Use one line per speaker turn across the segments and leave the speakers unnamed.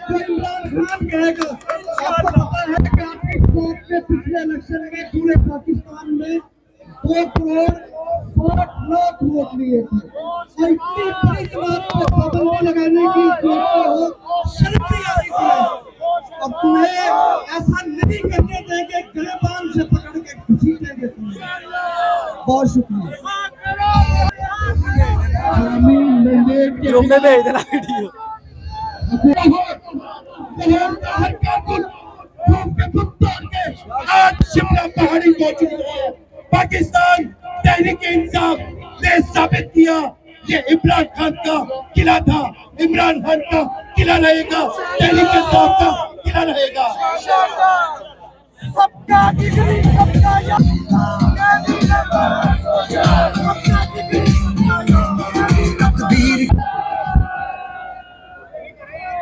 तो इमरान खान कहेगा। आपको पता है कि आपकी कोर्ट में पिछले इलेक्शन में पूरे पाकिस्तान में 2 करोड़ 60 लाख वोट लिए थे और इतनी बड़ी जमात पे पाबंदी लगाने की शर्म नहीं आती थी। अब तुम्हें ऐसा नहीं करने देंगे, गिरबान से पकड़ के घसीटेंगे तुम्हें। बहुत शुक्रिया।
आज शिमला पहाड़ी पहुंच चुकी है। पाकिस्तान तहरीक इंसाफ ने साबित किया ये इमरान खान का किला था। इमरान खान का किला रहेगा, तहरीक इंसाफ का किला रहेगा।
सबका डिग्री सबका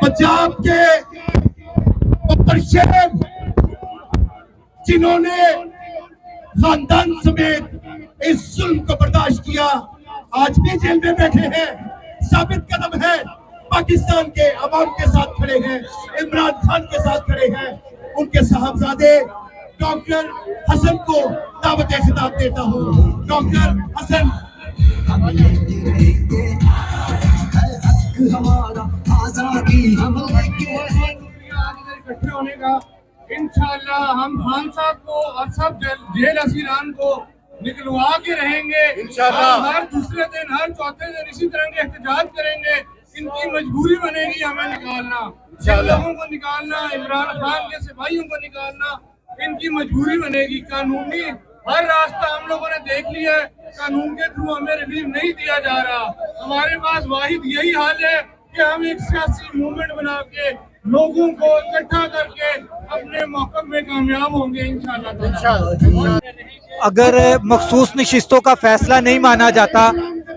पंजाब के बब्बर शेख जिन्होंने खानदान समेत इस जुल्म को बर्दाश्त किया, आज भी जेल में बैठे हैं। साबित कदम है, पाकिस्तान के अवाम के साथ खड़े हैं, इमरान खान के साथ खड़े हैं। उनके साहबजादे डॉक्टर हसन को दावत खिताब देता हूँ। डॉक्टर हसन,
इकट्ठे होने का इंशाअल्लाह हम खान साहब को और सब जेल हसीरान को निकलवा के रहेंगे इंशाअल्लाह। हर दूसरे दिन, हर चौथे दिन इसी तरह के एहतजाज करेंगे। इनकी मजबूरी बनेगी हमें निकालना, लोगों को निकालना, इमरान खान के सिपाहियों को निकालना, इनकी मजबूरी बनेगी। कानूनी हर रास्ता हम लोगों ने देख लिया है, कानून के थ्रू हमें रिलीफ नहीं दिया जा रहा। हमारे पास वाहिद यही हाल है कि हम एक सियासी मूवमेंट बना के लोगों को इकट्ठा करके अपने मौक़िफ़ में कामयाब होंगे इंशाअल्लाह।
अगर मखसूस नशिस्तों का फैसला नहीं माना जाता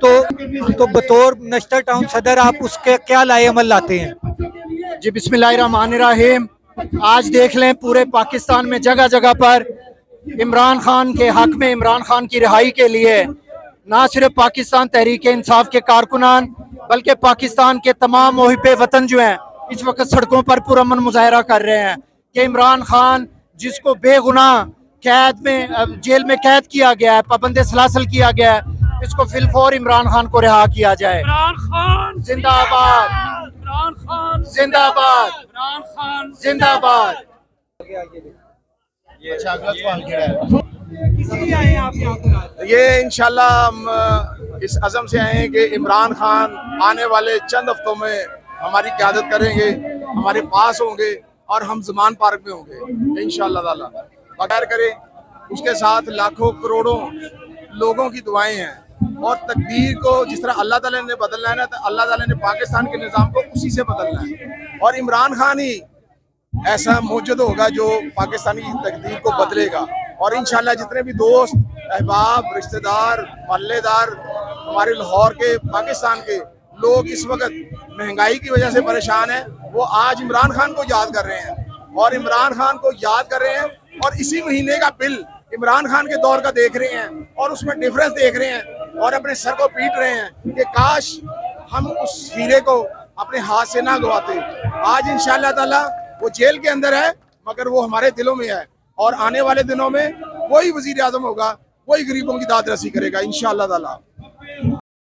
तो बतौर नश्तर टाउन सदर आप उसके क्या लाए अमल लाते हैं?
जी बिस्मिल्लाहिर्रहमानिर्रहीम। आज देख लें पूरे पाकिस्तान में जगह जगह पर इमरान खान के हक में, इमरान खान की रिहाई के लिए ना सिर्फ पाकिस्तान तहरीक इंसाफ के कारकुनान बल्कि पाकिस्तान के तमाम मुहिब्बे वतन जो हैं इस वक्त सड़कों पर पुरअमन मुजाहरा कर रहे हैं कि इमरान खान जिसको बेगुनाह कैद में जेल में कैद किया गया है, पाबंद सलासल किया गया है, इसको फिलफौर इमरान खान को रिहा किया जाए।
इमरान खान
जिंदाबाद,
इमरान खान
जिंदाबाद,
इमरान खान
जिंदाबाद।
ये इंशाल्लाह हम इस अज़म से आए हैं कि इमरान खान आने वाले चंद हफ्तों में हमारी क़यादत करेंगे, हमारे पास होंगे और हम ज़मान पार्क में होंगे इंशाल्लाह ताला। बगैर करें उसके साथ लाखों करोड़ों लोगों की दुआएं हैं और तकदीर को जिस तरह अल्लाह ताला ने बदलना है ना, तो अल्लाह ताला ने पाकिस्तान के निज़ाम को उसी से बदलना है और इमरान खान ही ऐसा मौजूद होगा जो पाकिस्तानी तकदीर को बदलेगा। और इंशाल्लाह जितने भी दोस्त, अहबाब, रिश्तेदार, मोहल्लेदार हमारे लाहौर के, पाकिस्तान के लोग इस वक्त महंगाई की वजह से परेशान हैं, वो आज इमरान खान को याद कर रहे हैं और इमरान खान को याद कर रहे हैं और इसी महीने का बिल इमरान खान के दौर का देख रहे हैं और उसमें डिफरेंस देख रहे हैं और अपने सर को पीट रहे हैं कि काश हम उस हीरे को अपने हाथ से ना गवाते। आज इंशाअल्लाह ताला वो जेल के अंदर है मगर वो हमारे दिलों में है और आने वाले दिनों में वही वजीर आज़म होगा, वही गरीबों की दाद रसी करेगा इंशाअल्लाह ताला।